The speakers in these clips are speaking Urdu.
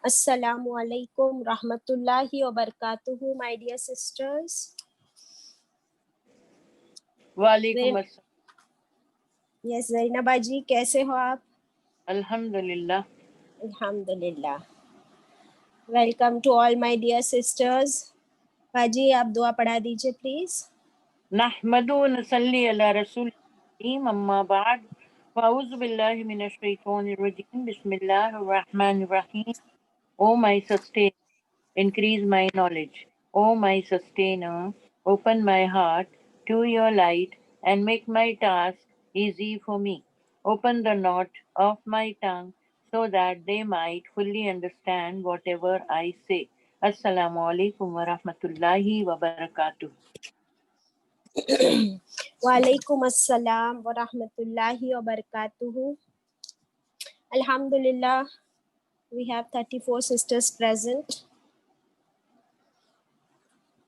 Assalamu alaikum rahmatullahi wa barakatuhu, my dear sisters. وعلیکم السلام. Yes, Zainab ji, kaise ho aap? الحمدللہ. Alhamdulillah. Welcome to all my dear sisters. Baji, aap dua padha dijiye please. نحمد و نصلی علی رسول الکریم اما بعد فاعوذ باللہ من الشیطان الرجیم بسم اللہ الرحمن الرحیم. O my sustainer, increase my knowledge. O my sustainer, open my heart to your light and make my task easy for me. Open the knot of my tongue so that they might fully understand whatever I say. Assalamu alaikum wa rahmatullahi wa barakatuh. Walaikum assalam wa rahmatullahi wa barakatuhu. Alhamdulillah, we have 34 sisters present.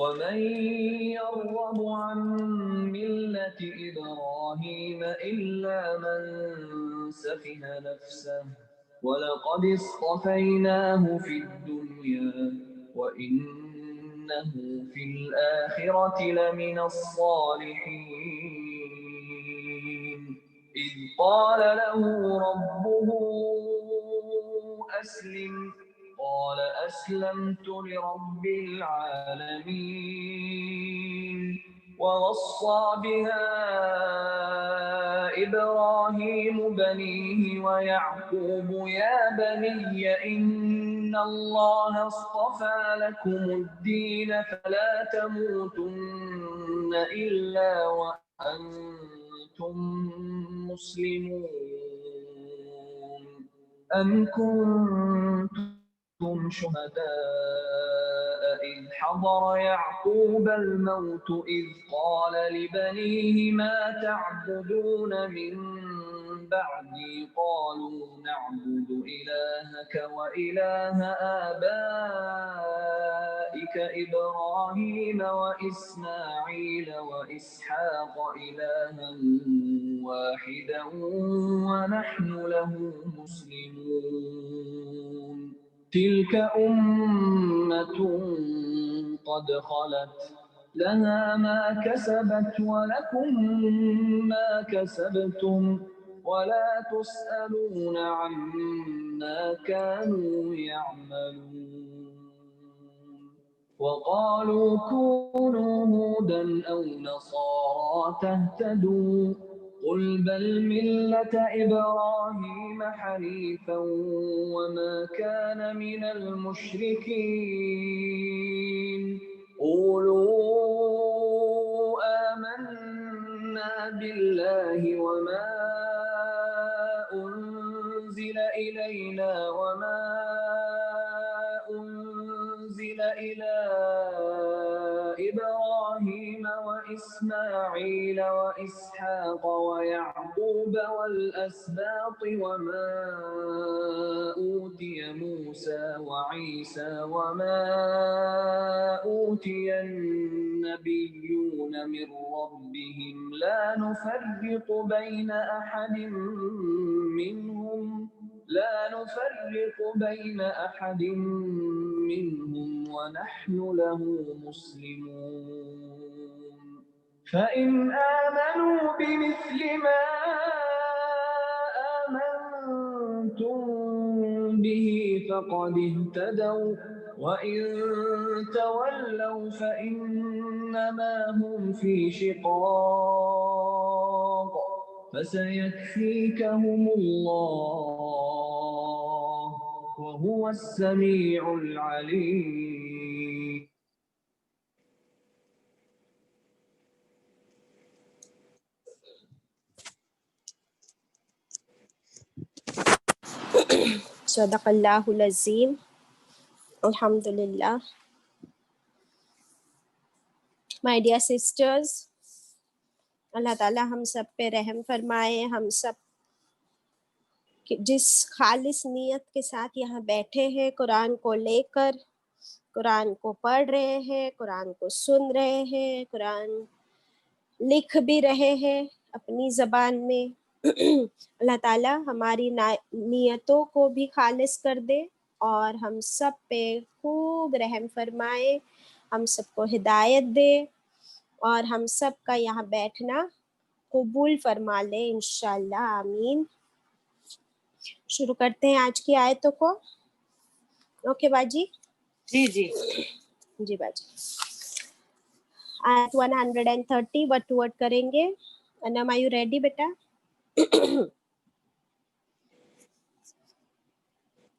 ومن يرغب عن ملة إبراهيم إلا من سفه نفسه ولقد اصطفيناه في الدنيا وإنه في الآخرة لمن الصالحين. إذ قال له ربه أسلم قال أسلمت لرب العالمين. ووصى بها إبراهيم بنيه ويعقوب يا بني إن الله اصطفى لكم الدين فلا تموتن إلا وأنتم مسلمون. أم كنتم شهداء إذ حضر يعقوب الموت إذ قال لبنيه ما تعبدون من بعدي قالوا نعبد إلهك وإله آبائك إبراهيم وإسماعيل وإسحاق إلها واحدا ونحن له مسلمون. تلك أمة قد خلت لها ما كسبت ولكم ما كسبتم ولا تسألون عما كانوا يعملون. وقالوا كونوا هودا أو نصارى تهتدوا قل بل ملة إبراهيم حنيفا وما كان من المشركين. قولوا آمنا بالله وما أنزل إلينا وما أنزل إلى إبراهيم وإسماعيل وإسحاق ويعقوب والأسباط وما أوتي موسى وعيسى وما أوتي النبيون من ربهم لا نفرق بين أحد منهم ونحن له مسلمون. فإن آمنوا بمثل ما آمنتم به فقد اهتدوا وإن تولوا فإنما هم في شقاق فسيكفيكهم الله وهو السميع العليم. Sadaqallahul Azim. Alhamdulillah. My dear sisters, اللہ تعالیٰ ہم سب پہ رحم فرمائے. ہم سب جس خالص نیت کے ساتھ یہاں بیٹھے ہیں، قرآن کو لے کر، قرآن کو پڑھ رہے ہیں، قرآن کو سن رہے ہیں، قرآن لکھ بھی رہے ہیں اپنی زبان میں، اللہ تعالیٰ ہماری نیتوں کو بھی خالص کر دے اور ہم سب پہ خوب رحم فرمائے، ہم سب کو ہدایت دے اور ہم سب کا یہاں بیٹھنا قبول فرما لے انشاءاللہ. آمین. شروع کرتے ہیں آج کی آیتوں کو. اوکے باجی؟ جی جی جی باجی. آیت 130 ورڈ ٹو ورڈ کریں گے. انم آر یو ریڈی بیٹا؟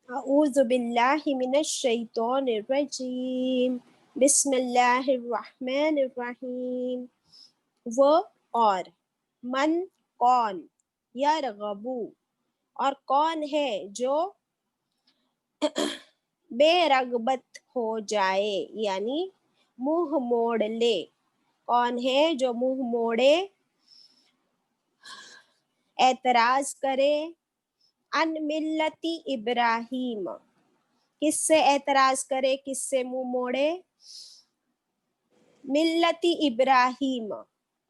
اعوذ باللہ من الشیطان الرجیم، بسم اللہ الرحمن الرحیم. وہ اور من کون، یرغبو اور کون ہے جو بے رغبت ہو جائے یعنی منہ موڑ لے. کون ہے جو منہ موڑے، اعتراض کرے، ان ملتی ابراہیم، کس سے اعتراض کرے، کس سے منہ موڑے، ملتی ابراہیم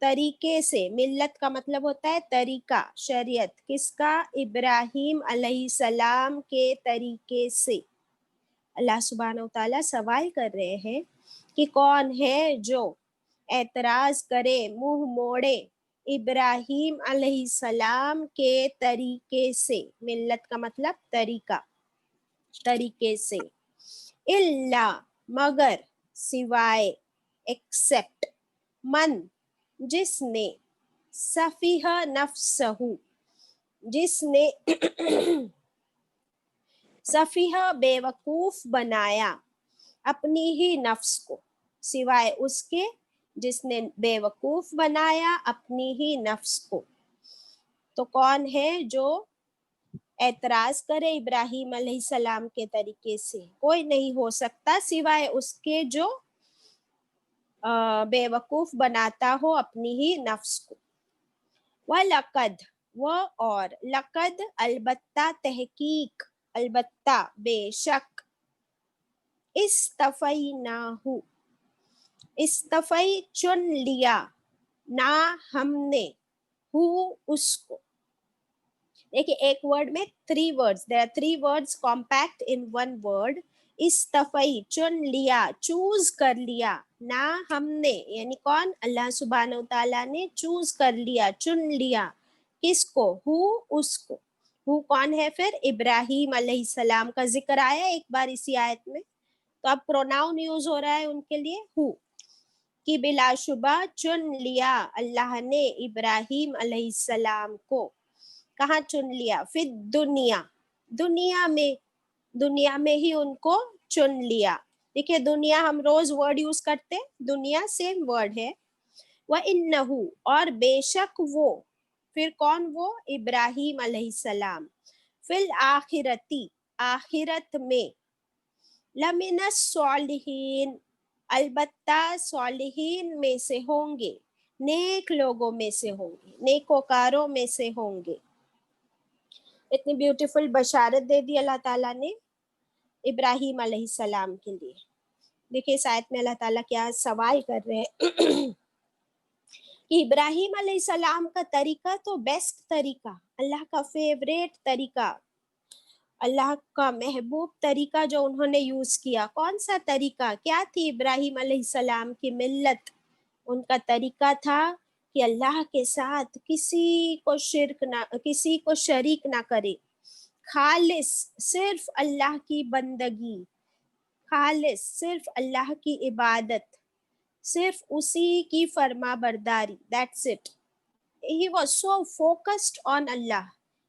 طریقے سے. ملت کا مطلب ہوتا ہے طریقہ، شریعت. کس کا؟ ابراہیم علیہ السلام کے طریقے سے. اللہ سبحانہ وتعالیٰ سوال کر رہے ہیں کہ کون ہے جو اعتراض کرے، منہ موڑے ابراہیم علیہ السلام کے طریقے سے. ملت کا مطلب طریقہ، طریقے سے. الا مگر، سوائے، ایکسپٹ، من جس نے، سفیہ نفسہ جس نے سفیہ بے وقوف بنایا اپنی ہی نفس کو، سوائے اس کے جس نے بے وقوف بنایا اپنی ہی نفس کو. تو کون ہے جو اعتراض کرے ابراہیم علیہ السلام کے طریقے سے؟ کوئی نہیں ہو سکتا سوائے اس کے جو بے وقوف بناتا ہو اپنی ہی نفس کو. وَلَقَدْ وہ اور، لقد البتہ، تحقیق، البتہ، بے شک، استفیناہ استفی چن لیا، نا ہم نے، ہو اس کو. دیکھیں ایک ورڈ میں 3 words، there are 3 words compact in one word. استفی چن لیا، چوز کر لیا، نا ہم نے یعنی کون؟ اللہ سبحانہ وتعالیٰ نے چوز کر لیا، چن لیا. کس کو؟ ہو اس کو. ہو کون ہے پھر؟ ابراہیم علیہ السلام کا ذکر آیا ایک بار اسی آیت میں، تو اب پروناؤن یوز ہو رہا ہے ان کے لیے، ہو کہ بلا شبہ چن لیا اللہ نے ابراہیم علیہ السلام کو. کہاں چن لیا؟ فی دنیا، دنیا میں، دنیا میں ہی ان کو چن لیا. دیکھیے دنیا ہم روز ورڈ یوز کرتے، دنیا سیم ورڈ ہے. وَإِنَّهُ اور بے شک وہ، پھر کون وہ؟ ابراہیم علیہ السلام، فی الآخرتی آخرت میں، لمن الصالحین البتہ صالحین میں سے ہوں گے، نیک لوگوں میں سے ہوں گے، نیکوکاروں میں سے ہوں گے. اتنی بیوٹیفل بشارت دے دی اللہ تعالیٰ نے ابراہیم علیہ السلام کے لیے. دیکھیے اس آیت میں اللہ تعالیٰ کیا سوال کر رہے ہیں کہ ابراہیم علیہ السلام کا طریقہ تو بیسٹ طریقہ، اللہ کا فیوریٹ طریقہ، اللہ کا محبوب طریقہ جو انہوں نے یوز کیا. کون سا طریقہ؟ کیا تھی ابراہیم علیہ السلام کی ملت؟ ان کا طریقہ تھا کہ اللہ کے ساتھ کسی کو شریک نہ کرے، خالص صرف اللہ کی بندگی، خالص صرف اللہ کی عبادت، صرف اسی کی فرما برداری. That's it. he was so focused on Allah.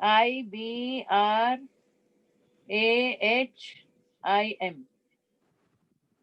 IBRAHIM,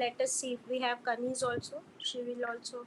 Let us see if we have Kanis also. She will also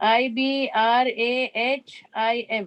IBRAHIM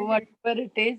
whatever it is,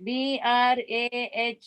BRAH,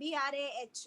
BRAH,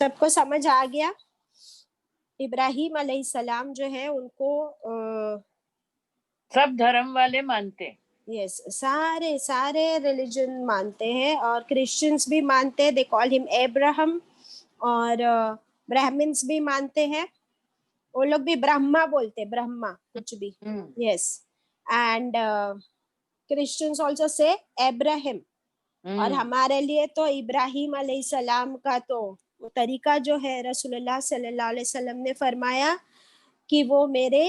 سب کو سمجھ آ گیا؟ ابراہیم علیہ السلام جو ہے ان کو سب دھرم والے مانتے. یس سارے ریلیجن مانتے ہیں اور کرسچنس بھی مانتے ہیں. دے کال ہم ابراہم. اور برہمنس بھی مانتے ہیں. وہ لوگ بھی برہما بولتے, برہما کچھ بھی. یس. اینڈ کرسچنس آلسو سے ابراہیم. اور ہمارے لیے تو ابراہیم علیہ السلام کا تو وہ طریقہ جو ہے, رسول اللہ صلی اللہ علیہ وسلم نے فرمایا کہ وہ میرے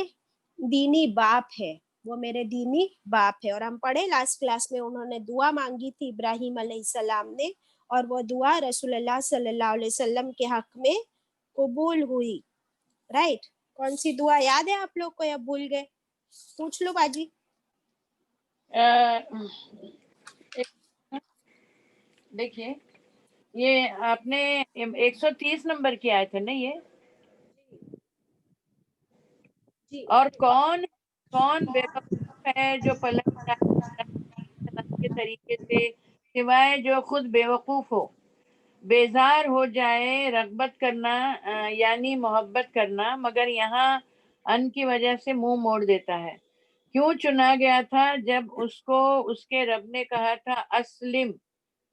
دینی باپ ہے, وہ میرے دینی باپ ہے. اور ہم پڑھے لاسٹ کلاس میں انہوں نے دعا مانگی تھی ابراہیم علیہ السلام نے, اور وہ دعا رسول اللہ صلی اللہ علیہ وسلم کے حق میں قبول ہوئی. رائٹ. کون سی دعا یاد ہے آپ لوگ کو یا بھول گئے؟ پوچھ لو باجی. دیکھیے یہ آپ نے 130 نمبر کی آئے تھے نا یہ. اور کون بے وقوف ہے جو پلٹ جائے کے طریقے سے, سوائے جو خود بے وقوف ہو. بیزار ہو جائے رغبت کرنا یعنی محبت کرنا, مگر یہاں ان کی وجہ سے منہ موڑ دیتا ہے. کیوں چنا گیا تھا جب اس کو اس کے رب نے کہا تھا اسلم,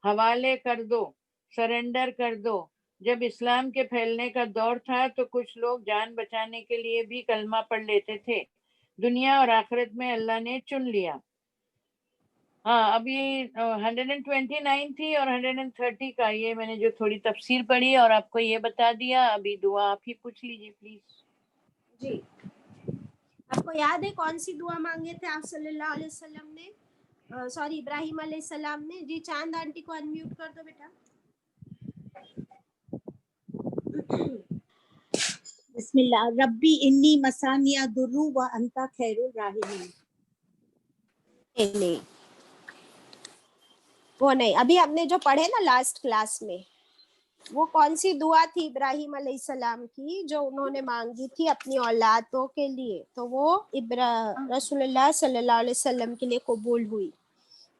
حوالے کر دو, سرنڈر کر دو. جب اسلام کے پھیلنے کا دور تھا تو کچھ لوگ جان بچانے کے لیے بھی کلمہ پڑھ لیتے تھے. دنیا اور آخرت میں اللہ نے چن لیا. ہاں ابھی 129 تھی اور 130 کا یہ میں نے جو تھوڑی تفسیر پڑھی اور آپ کو یہ بتا دیا. ابھی دعا آپ ہی پوچھ لیجیے پلیز. جی آپ کو یاد ہے کون سی دعا مانگے تھے آپ صلی اللہ علیہ وسلم نے, سوری ابراہیم علیہ السلام نے؟ جی چاند آنٹی کو انمیوٹ کر دو بیٹا. بسم اللہ. ربی انی مسانی الضر وانت خیر الراحمین. نہیں وہ نہیں, ابھی ہم نے جو پڑھے نا لاسٹ کلاس میں, وہ کون سی دعا تھی ابراہیم علیہ السلام کی جو انہوں نے مانگی تھی اپنی اولادوں کے لیے؟ تو وہ رسول اللہ صلی اللہ علیہ وسلم کے لیے قبول ہوئی.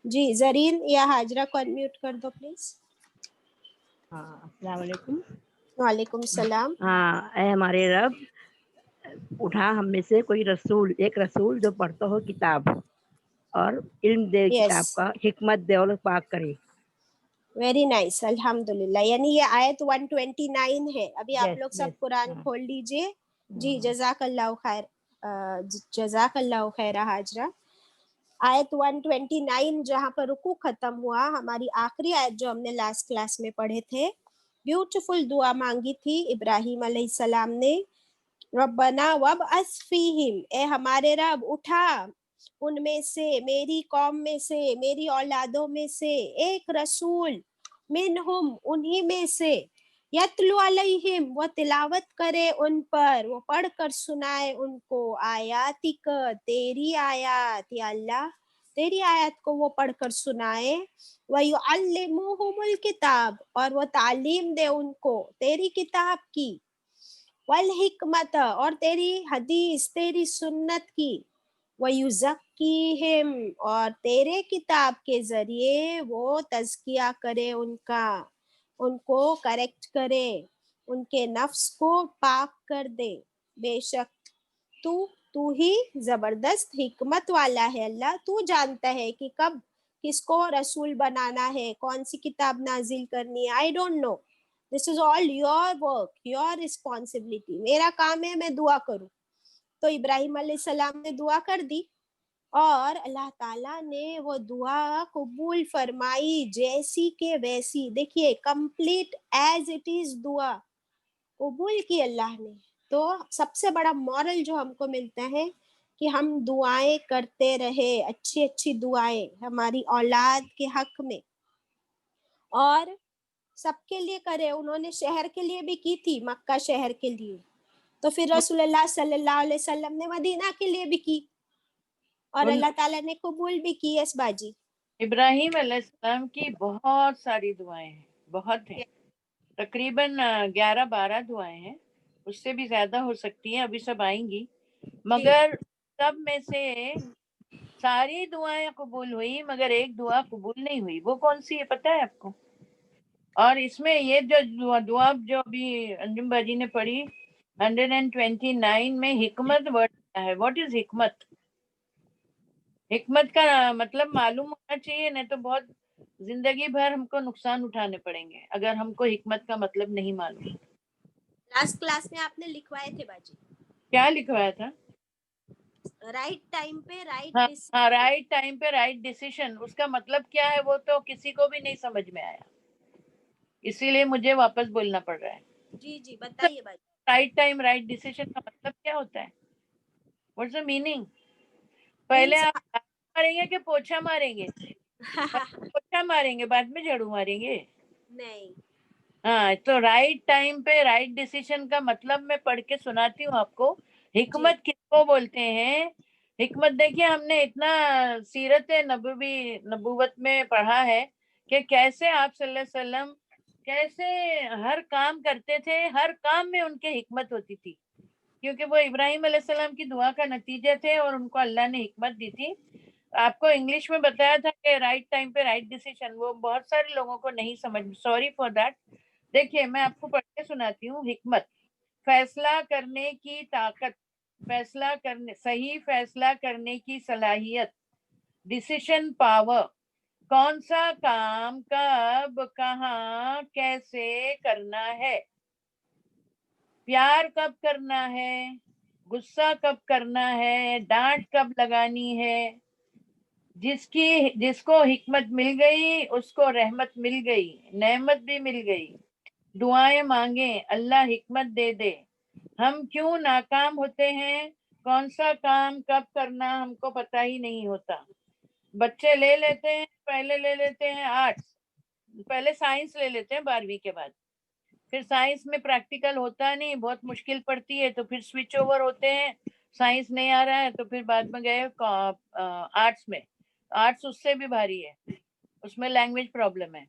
جی زرین یا ہاجرہ کو انمیوٹ کر دو پلیز. ہاں السلام علیکم. وعلیکم السلام. ہاں اے ہمارے رب, اٹھا ہم میں سے کوئی رسول, ایک رسول جو پڑھتا ہو کتاب اور علم دے Yes. کتاب کا, حکمت دے اور پاک کرے. ویری نائس, الحمدللہ. یعنی یہ آیت 129 ہے. ابھی آپ لوگ سب قرآن کھول لیجئے. جی جزاک اللہ خیر, جزاک اللہ خیر حاجرہ. آیت 129 جہاں پر رکوع ختم ہوا, ہماری آخری آیت جو ہم نے لاسٹ کلاس میں پڑھے تھے, بیوٹیفل دعا مانگی تھی ابراہیم علیہ السلام نے. ربنا وابعث فیہم, اے ہمارے رب اٹھا ان میں سے, میری قوم میں سے, میری اولادوں میں سے ایک رسول, منہم انہی میں سے, یتلو علیہم وہ تلاوت کرے ان پر, وہ پڑھ کر سنائے ان کو, آیاتک تیری آیات, یا اللہ تیری آیات کو وہ پڑھ کر سنائے. وَيُعَلِّمُهُمُ الْكِتَابَ اور وہ تعلیم دے ان کو تیری کتاب کی, والحکمت اور تیری حدیث تیری سنت کی, وَيُزَكِّيهِمْ اور تیرے کتاب کے ذریعے وہ تزکیہ کرے ان کا, ان کو کریکٹ کرے, ان کے نفس کو پاک کر دے. بے شک تو ہی زبردست حکمت والا ہے. اللہ تو جانتا ہے کہ کب کس کو رسول بنانا ہے, کون سی کتاب نازل کرنی ہے. I don't know. This is all your work, your responsibility. میرا کام ہے میں دعا کروں. تو ابراہیم علیہ السلام نے دعا کر دی اور اللہ تعالیٰ نے وہ دعا قبول فرمائی جیسی کہ ویسی. دیکھیے کمپلیٹ ایز اٹ از دعا قبول کی اللہ نے. تو سب سے بڑا مورل جو ہم کو ملتا ہے کہ ہم دعائیں کرتے رہے, اچھی اچھی دعائیں ہماری اولاد کے حق میں, اور سب کے لیے کرے. انہوں نے شہر کے لیے بھی کی تھی, مکہ شہر کے لیے, تو پھر رسول اللہ صلی اللہ علیہ وسلم نے مدینہ کے لیے بھی کی, اور اللہ تعالیٰ نے قبول بھی کی. اس باجی ابراہیم علیہ السلام کی بہت ساری دعائیں ہیں, بہت ہیں, تقریباً 11-12 دعائیں ہیں, اس سے بھی زیادہ ہو سکتی ہیں, ابھی سب آئیں گی. مگر سب میں سے ساری دعائیں قبول ہوئی, مگر ایک دعا قبول نہیں ہوئی. وہ کون سی ہے پتہ ہے آپ کو؟ اور اس میں یہ جو دعا جو ابھی انجم باجی نے پڑھی 129 میں حکمت ورڈ کیا ہے؟ واٹ از حکمت؟ حکمت کا مطلب معلوم ہونا چاہیے، نہیں تو بہت زندگی بھر ہم کو نقصان اٹھانے پڑیں گے اگر ہم کو حکمت کا مطلب نہیں معلوم۔ لاسٹ کلاس میں آپ نے لکھوائے تھے باجی، کیا لکھوایا تھا؟ رائٹ ٹائم پہ رائٹ ہاں رائٹ ٹائم پہ رائٹ ڈیسیشن، اس کا مطلب کیا ہے وہ تو کسی کو بھی نہیں سمجھ میں آیا، اسی لیے مجھے واپس بولنا پڑ رہا ہے۔ جی جی بتائیے باجی۔ رائٹ ٹائم رائٹ ڈیسیشن کا مطلب کیا ہوتا ہے؟ What's the meaning? پہلے آپ ماریں گے کہ پوچھا ماریں گے؟ پوچھا ماریں گے بعد میں جھاڑو ماریں گے؟ نہیں، ہاں، تو رائٹ ٹائم پہ رائٹ ڈیسیشن کا مطلب میں پڑھ کے سناتی ہوں آپ کو۔ حکمت کس کو بولتے ہیں؟ حکمت دیکھیے ہم نے اتنا سیرت نبوت میں پڑھا ہے کہ کیسے آپ صلی اللہ علیہ وسلم کیسے ہر کام کرتے تھے، ہر کام میں ان کے حکمت ہوتی تھی، کیونکہ وہ ابراہیم علیہ السلام کی دعا کا نتیجہ تھے اور ان کو اللہ نے حکمت دی تھی۔ آپ کو انگلش میں بتایا تھا کہ رائٹ ٹائم پہ رائٹ ڈیسیشن، وہ بہت سارے لوگوں کو نہیں سمجھ، سوری فار دیٹ۔ دیکھیے میں آپ کو پڑھ کے سناتی ہوں۔ حکمت، فیصلہ کرنے کی طاقت، صحیح فیصلہ کرنے کی صلاحیت، ڈیسیشن پاور، کون سا کام کب کہاں کیسے کرنا ہے، پیار کب کرنا ہے، غصہ کب کرنا ہے، ڈانٹ کب لگانی ہے۔ جس کو حکمت مل گئی اس کو رحمت مل گئی، نعمت بھی مل گئی۔ دعائیں مانگیں اللہ حکمت دے دے۔ ہم کیوں ناکام ہوتے ہیں؟ کون سا کام کب کرنا ہم کو پتہ ہی نہیں ہوتا۔ بچے پہلے لے لیتے ہیں آرٹس، پہلے سائنس لے لیتے ہیں 12ویں کے بعد، پھر سائنس میں پریکٹیکل ہوتا نہیں، بہت مشکل پڑتی ہے، تو پھر سوئچ اوور ہوتے ہیں، سائنس نہیں آ رہا ہے تو پھر بعد میں گئے آرٹس میں۔ آرٹس اس سے بھی بھاری ہے، اس میں لینگویج پرابلم ہے،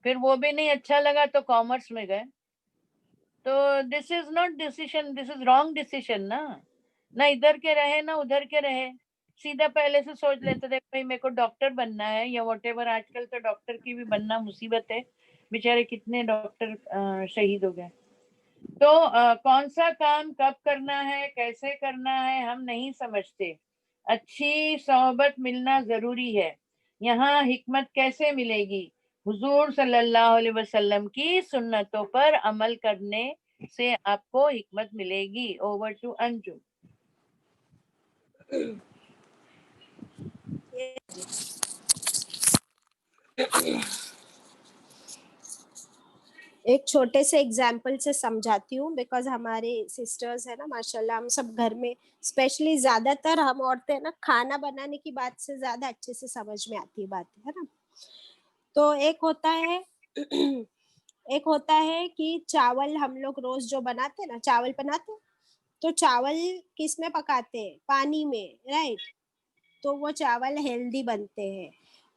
پھر وہ بھی نہیں اچھا لگا تو کامرس میں گئے۔ تو this is not decision, this is wrong decision نا، نہ ادھر کے رہے نہ ادھر کے رہے، سیدھا پہلے سے سوچ لیتے تھے بھائی میرے کو ڈاکٹر بننا ہے یا واٹ ایور۔ آج کل تو ڈاکٹر کی بھی بننا مصیبت ہے، بیچارے کتنے ڈاکٹر شہید ہو گئے۔ تو کون سا کام کب کرنا ہے، کیسے کرنا ہے ہم نہیں سمجھتے۔ اچھی صحبت ملنا ضروری ہے۔ یہاں حکمت کیسے ملے گی؟ حضور صلی اللہ علیہ وسلم کی سنتوں پر عمل کرنے سے آپ کو حکمت ملے گی۔ اوور ٹو انجم۔ ایک چھوٹے سے ایگزامپل سے سمجھاتی ہوں، بیکاز ہمارے سسٹرز ہیں نا ماشاءاللہ، ہم سب گھر میں اسپیشلی زیادہ تر ہم عورتیں نا کھانا بنانے کی بات سے زیادہ اچھے سے سمجھ میں آتی ہے بات ہے نا۔ تو ایک ہوتا ہے کہ چاول ہم لوگ روز جو بناتے نا، چاول بناتے تو چاول کس میں پکاتے ہیں؟ پانی میں، رائٹ؟ تو وہ چاول ہیلدی بنتے ہیں۔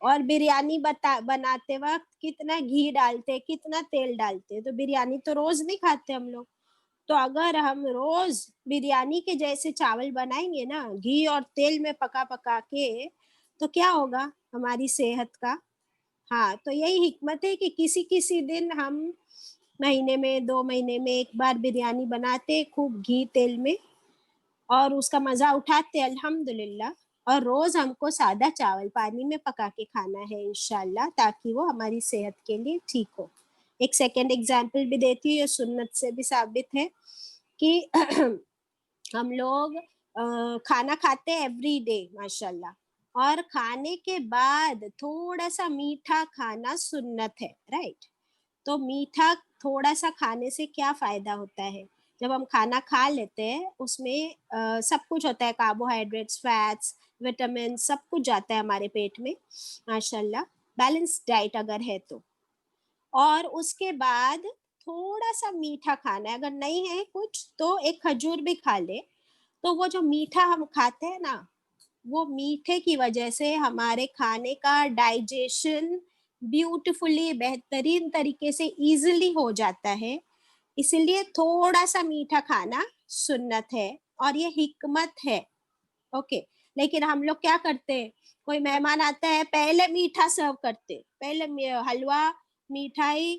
اور بریانی بناتے وقت کتنا گھی ڈالتے، کتنا تیل ڈالتے، تو بریانی تو روز نہیں کھاتے ہم لوگ۔ تو اگر ہم روز بریانی کے جیسے چاول بنائیں گے نا گھی اور تیل میں پکا کے، تو کیا ہوگا ہماری صحت کا؟ ہاں، تو یہی حکمت ہے کہ کسی دن ہم مہینے میں 2 مہینے میں ایک بار بریانی بناتے خوب گھی تیل میں اور اس کا مزہ اٹھاتے الحمدللہ، اور روز ہم کو سادہ چاول پانی میں پکا کے کھانا ہے انشاءاللہ، تاکہ وہ ہماری صحت کے لیے ٹھیک ہو۔ ایک سیکنڈ ایگزامپل بھی دیتی ہوں، یہ سنت سے بھی ثابت ہے کہ ہم لوگ کھانا کھاتے ہیں ایوری ڈے ماشاءاللہ، اور کھانے کے بعد تھوڑا سا میٹھا کھانا سنت ہے، رائٹ؟ تو میٹھا تھوڑا سا کھانے سے کیا فائدہ ہوتا ہے؟ جب ہم کھانا کھا لیتے ہیں اس میں سب کچھ ہوتا ہے، کاربوہائیڈریٹس، فیٹس، وٹامن، سب کچھ جاتا ہے ہمارے پیٹ میں ماشاءاللہ، بیلنس ڈائٹ اگر ہے تو۔ اور اس کے بعد تھوڑا سا میٹھا کھانا ہے، اگر نہیں ہے کچھ تو ایک کھجور بھی کھا لے، تو وہ جو میٹھا ہم کھاتے ہیں نا، وہ میٹھے کی وجہ سے ہمارے کھانے کا ڈائجیشن بیوٹیفلی بہترین طریقے سے ایزیلی ہو جاتا ہے، اسی لیے تھوڑا سا میٹھا کھانا سنت ہے اور یہ حکمت ہے، اوکے؟ لیکن ہم لوگ کیا کرتے ہیں، کوئی مہمان آتا ہے پہلے میٹھا سرو کرتے، پہلے حلوہ، مٹھائی،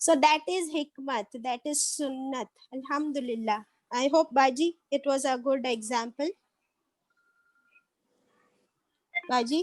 So that is hikmat, that is sunnat. Alhamdulillah. I hope Baji, it was a good example. Baji?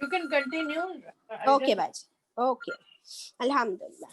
you can continue. Okay Baji, okay. Alhamdulillah.